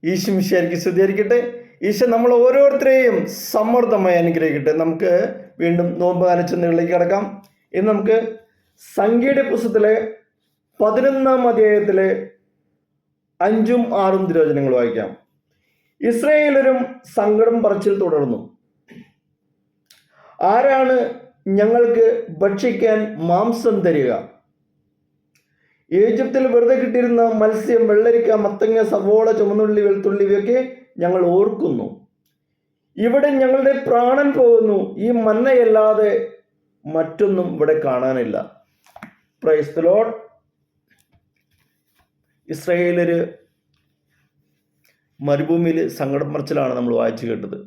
ഈശോ മിശിഹായ്ക്ക് സ്തുതിയായിരിക്കട്ടെ. ഈശോ നമ്മൾ ഓരോരുത്തരെയും സമ്മർദ്ദമായി അനുഗ്രഹിക്കട്ടെ. നമുക്ക് വീണ്ടും നോമ്പ് കാലച്ചിന്തകളിലേക്ക് കടക്കാം. ഇന്ന് നമുക്ക് സംഖ്യയുടെ പുസ്തകത്തിലെ 11-ാം അധ്യായത്തിലെ 5ഉം 6ഉം തിരുവചനങ്ങൾ വായിക്കാം. ഇസ്രായേലരും സങ്കടം പറച്ചിൽ തുടർന്നു. ആരാണ് ഞങ്ങൾക്ക് ഭക്ഷിക്കാൻ മാംസം തരിക? ഈജിപ്തിൽ വെറുതെ കിട്ടിയിരുന്ന മത്സ്യം, വെള്ളരിക്ക, മത്തങ്ങ, സവോള, ചുമന്നുള്ളി, വെളുത്തുള്ളി ഇവയൊക്കെ ഞങ്ങൾ ഓർക്കുന്നു. ഇവിടെ ഞങ്ങളുടെ പ്രാണൻ പോകുന്നു. ഈ മന്നയല്ലാതെ മറ്റൊന്നും ഇവിടെ കാണാനില്ല. Praise the Lord. ഇസ്രായേലര് മരുഭൂമിയിൽ സങ്കടം പറച്ചിലാണ് നമ്മൾ വായിച്ചു കേട്ടത്.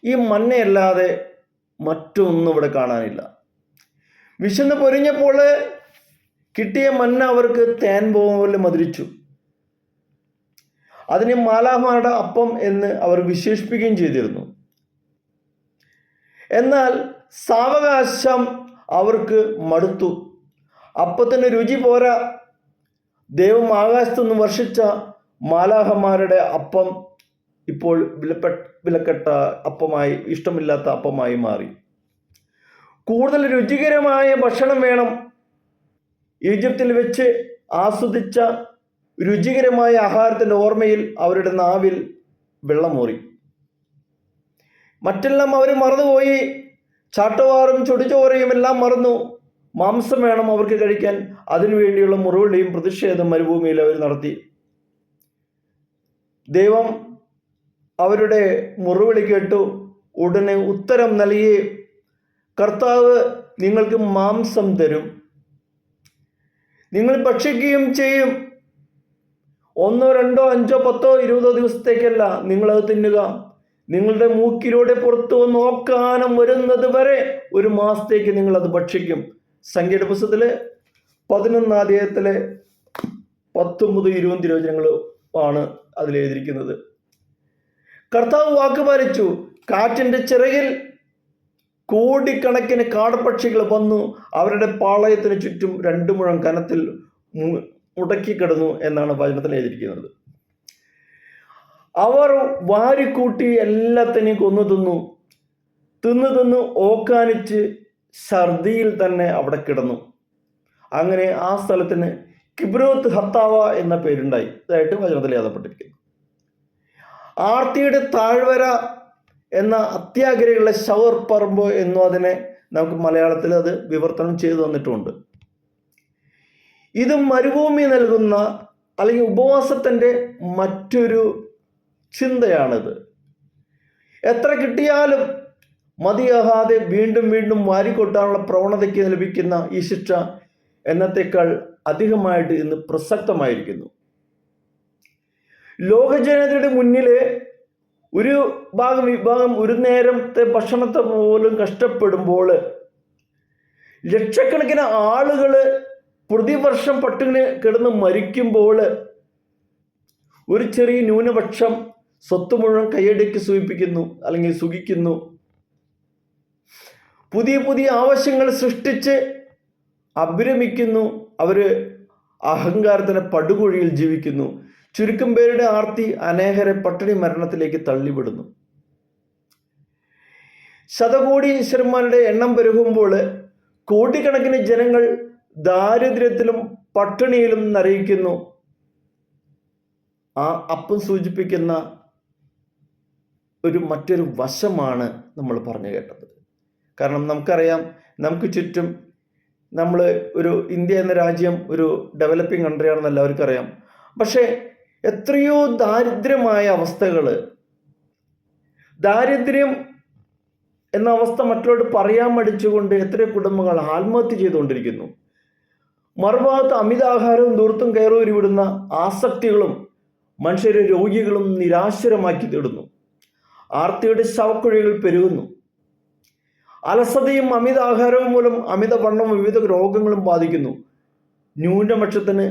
ഈ മന്നയല്ലാതെ മറ്റൊന്നും ഇവിടെ കാണാനില്ല. വിശന്ന് പൊരിഞ്ഞപ്പോൾ കിട്ടിയ മന്ന അവർക്ക് തേൻ പോലെ മധുരിച്ചു. അതിനെ മാലാഖമാരുടെ അപ്പം എന്ന് അവർ വിശേഷിപ്പിക്കുകയും ചെയ്തിരുന്നു. എന്നാൽ സാവകാശം അവർക്ക് മടുത്തു. അപ്പത്തിന് രുചി പോരാ. ദൈവം ആകാശത്തുനിന്ന് വർഷിച്ച മാലാഖമാരുടെ അപ്പം ഇപ്പോൾ വിലക്കെട്ട അപ്പമായി, ഇഷ്ടമില്ലാത്ത അപ്പമായി മാറി. കൂടുതൽ രുചികരമായ ഭക്ഷണം വേണം. ഈജിപ്തിൽ വെച്ച് ആസ്വദിച്ച രുചികരമായ ആഹാരത്തിൻ്റെ ഓർമ്മയിൽ അവരുടെ നാവിൽ വെള്ളമൂറി. മറ്റെല്ലാം അവർ മറന്നുപോയി. ചാട്ടവാറും ചൊടിച്ചോറയും എല്ലാം മറന്നു. മാംസം വേണം അവർക്ക് കഴിക്കാൻ. അതിനുവേണ്ടിയുള്ള മുറവിളിയും പ്രതിഷേധം മരുഭൂമിയിൽ അവർ നടത്തി. ദൈവം അവരുടെ മുറവിളി കേട്ടു. ഉടനെ ഉത്തരം നൽകി, കർത്താവ് നിങ്ങൾക്ക് മാംസം തരും, നിങ്ങൾ ഭക്ഷിക്കുകയും ചെയ്യും. 1, 2, 5, 10, 20 ദിവസത്തേക്കല്ല നിങ്ങളത് തിന്നുക. നിങ്ങളുടെ മൂക്കിലൂടെ പുറത്തു നോക്കാനും വരുന്നത് വരെ 1 മാസത്തേക്ക് നിങ്ങളത് ഭക്ഷിക്കും. സംഖ്യയുടെ പുസ്തകത്തിലെ 11-ാം അധ്യായത്തിലെ 10 മുതൽ 20 തിരുവചനങ്ങൾ ആണ് അതിലെഴുതിയിരിക്കുന്നത്. കർത്താവ് വാക്ക് പാലിച്ചു. കാറ്റിൻ്റെ ചിറകിൽ കോടിക്കണക്കിന് കാടപ്പക്ഷികൾ വന്നു അവരുടെ പാളയത്തിന് ചുറ്റും 2 മുഴം കനത്തിൽ മുടക്കിക്കിടന്നു എന്നാണ് വചനത്തിൽ എഴുതിയിരിക്കുന്നത്. അവർ വാരിക്കൂട്ടി എല്ലാത്തിനെയും കൊന്നു തിന്നു ഓക്കാനിച്ച് ഛർദിയിൽ തന്നെ അവിടെ കിടന്നു. അങ്ങനെ ആ സ്ഥലത്തിന് കിബ്രോത്ത് ഹത്താവ എന്ന പേരുണ്ടായി. ഇതായിട്ട് വചനത്തിൽ എഴുതപ്പെട്ടിരിക്കുന്നു. ആർത്തിയുടെ താഴ്വര എന്ന അത്യാഗ്രഹികളുടെ ഷവർ പറമ്പ് എന്നും അതിനെ നമുക്ക് മലയാളത്തിൽ അത് വിവർത്തനം ചെയ്തു തന്നിട്ടുമുണ്ട്. ഇത് മരുഭൂമി നൽകുന്ന അല്ലെങ്കിൽ ഉപവാസത്തിൻ്റെ മറ്റൊരു ചിന്തയാണിത്. എത്ര കിട്ടിയാലും മതിയാകാതെ വീണ്ടും വീണ്ടും വാരിക്കൊട്ടാനുള്ള പ്രവണതയ്ക്ക് ലഭിക്കുന്ന ഈ ശിക്ഷ എന്നത്തേക്കാൾ അധികമായിട്ട് ഇന്ന് പ്രസക്തമായിരിക്കുന്നു. ലോകജനതയുടെ മുന്നിൽ ഒരു വിഭാഗം ഒരു നേരത്തെ ഭക്ഷണത്തെ പോലും കഷ്ടപ്പെടുമ്പോൾ, ലക്ഷക്കണക്കിന് ആളുകൾ പ്രതിവർഷം പട്ടിണി കിടന്ന് മരിക്കുമ്പോൾ, ഒരു ചെറിയ ന്യൂനപക്ഷം സ്വത്ത് മുഴുവൻ കൈയടക്കി സുഖിക്കുന്നു. പുതിയ പുതിയ ആവശ്യങ്ങൾ സൃഷ്ടിച്ച് അഭിരമിക്കുന്നു. അവർ അഹങ്കാരത്തിൻ്റെ പടുകുഴിയിൽ ജീവിക്കുന്നു. ചുരുക്കം പേരുടെ ആർത്തി അനേകരെ പട്ടിണി മരണത്തിലേക്ക് തള്ളിവിടുന്നു. ശതകോടീശ്വരന്മാരുടെ എണ്ണം പെരുകുമ്പോൾ കോടിക്കണക്കിന് ജനങ്ങൾ ദാരിദ്ര്യത്തിലും പട്ടിണിയിലും നരയിക്കുന്നു. ആ അപ്പം സൂചിപ്പിക്കുന്ന മറ്റൊരു വശമാണ് നമ്മൾ പറഞ്ഞു കേട്ടത്. കാരണം നമുക്കറിയാം, നമുക്ക് ചുറ്റും ഇന്ത്യ എന്ന രാജ്യം ഒരു ഡെവലപ്പിംഗ് കൺട്രിയാണെന്ന് എല്ലാവർക്കും അറിയാം. പക്ഷേ എത്രയോ ദാരിദ്ര്യമായ അവസ്ഥകൾ, ദാരിദ്ര്യം എന്ന അവസ്ഥ മറ്റുള്ളവരോട് പറയാൻ മടിച്ചുകൊണ്ട് എത്രയോ കുടുംബങ്ങൾ ആത്മഹത്യ ചെയ്തുകൊണ്ടിരിക്കുന്നു. മറുഭാഗത്ത് അമിതാഹാരവും ദൂർത്തും കയറൂരി വിടുന്ന ആസക്തികളും മനുഷ്യരെ രോഗികളും നിരാശരമാക്കി തീടുന്നു. ആർത്തിയുടെ ശവക്കുഴികൾ പെരുകുന്നു. അലസതയും അമിതാഹാരവും മൂലം അമിതവണ്ണവും വിവിധ രോഗങ്ങളും ബാധിക്കുന്നു. ന്യൂനപക്ഷത്തിന്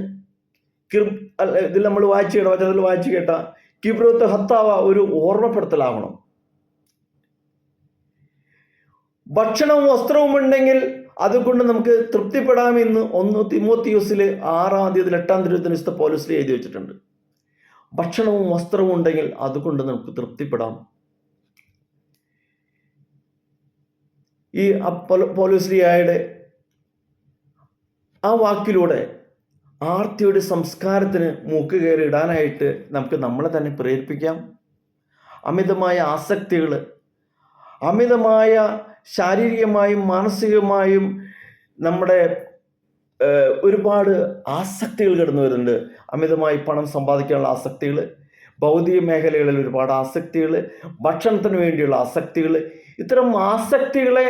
ഇതിൽ നമ്മൾ വായിച്ചു കേട്ട കിബ്രോത്ത് ഹത്താവ ഒരു ഓർമ്മപ്പെടുത്തലാവണം. ഭക്ഷണവും വസ്ത്രവും ഉണ്ടെങ്കിൽ അതുകൊണ്ട് നമുക്ക് തൃപ്തിപ്പെടാമെന്ന് 1 തിമോത്തിയോസിലെ 6-ാം അധ്യായത്തിൽ 8-ാം തിരുവചനത്തിൽ പൗലോസ് എഴുതി വെച്ചിട്ടുണ്ട്. ഭക്ഷണവും വസ്ത്രവും ഉണ്ടെങ്കിൽ അതുകൊണ്ട് നമുക്ക് തൃപ്തിപ്പെടാം. ഈ പൗലോസ്ലീഹായുടെ ആ വാക്കിലൂടെ ആർത്തിയുടെ സംസ്കാരത്തിന് മൂക്ക് കയറി ഇടാനായിട്ട് നമുക്ക് നമ്മളെ തന്നെ പ്രേരിപ്പിക്കാം. അമിതമായ ആസക്തികൾ, അമിതമായ ശാരീരികമായും മാനസികമായും നമ്മുടെ ഒരുപാട് ആസക്തികൾ കടന്നു വരുന്നുണ്ട്. അമിതമായി പണം സമ്പാദിക്കാനുള്ള ആസക്തികൾ, ഭൗതിക മേഖലകളിൽ ഒരുപാട് ആസക്തികൾ, ഭക്ഷണത്തിന് വേണ്ടിയുള്ള ആസക്തികൾ. ഇത്തരം ആസക്തികളെ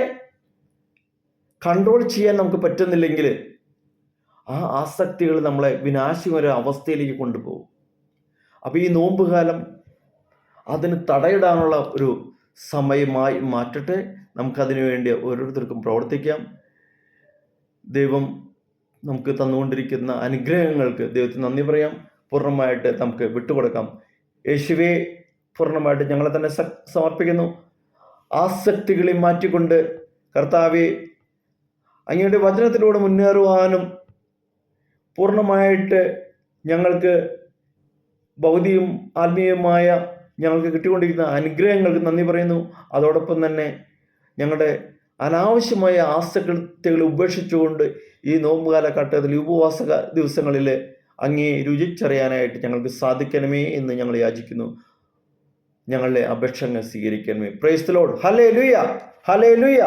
കൺട്രോൾ ചെയ്യാൻ നമുക്ക് പറ്റുന്നില്ലെങ്കിൽ ആ ആസക്തികൾ നമ്മളെ വിനാശകര അവസ്ഥയിലേക്ക് കൊണ്ടുപോകും. അപ്പോൾ ഈ നോമ്പുകാലം അതിന് തടയിടാനുള്ള ഒരു സമയമായി മാറ്റട്ടെ. നമുക്കതിനു വേണ്ടി ഓരോരുത്തർക്കും പ്രവർത്തിക്കാം. ദൈവം നമുക്ക് തന്നുകൊണ്ടിരിക്കുന്ന അനുഗ്രഹങ്ങൾക്ക് ദൈവത്തിന് നന്ദി പറയാം. പൂർണ്ണമായിട്ട് നമുക്ക് വിട്ടുകൊടുക്കാം. യേശുവേ, പൂർണ്ണമായിട്ട് ഞങ്ങളെ തന്നെ സമർപ്പിക്കുന്നു. ആസക്തികളെ മാറ്റിക്കൊണ്ട് കർത്താവേ, അങ്ങയുടെ വചനത്തിലൂടെ മുന്നേറുവാനും പൂർണ്ണമായിട്ട് ഞങ്ങൾക്ക് ഭൗതികവും ആത്മീയമായ ഞങ്ങൾക്ക് കിട്ടിക്കൊണ്ടിരിക്കുന്ന അനുഗ്രഹങ്ങൾക്ക് നന്ദി പറയുന്നു. അതോടൊപ്പം തന്നെ ഞങ്ങളുടെ അനാവശ്യമായ ആസക്തികൾ ഉപേക്ഷിച്ചുകൊണ്ട് ഈ നോമ്പ് കാലഘട്ടത്തിൽ ഉപവാസ ദിവസങ്ങളിൽ അങ്ങേ രുചിച്ചറിയാനായിട്ട് ഞങ്ങൾക്ക് സാധിക്കണമേ എന്ന് ഞങ്ങൾ യാചിക്കുന്നു. ഞങ്ങളുടെ അപേക്ഷങ്ങൾ സ്വീകരിക്കണമേ. Praise the Lord. Hallelujah, hallelujah.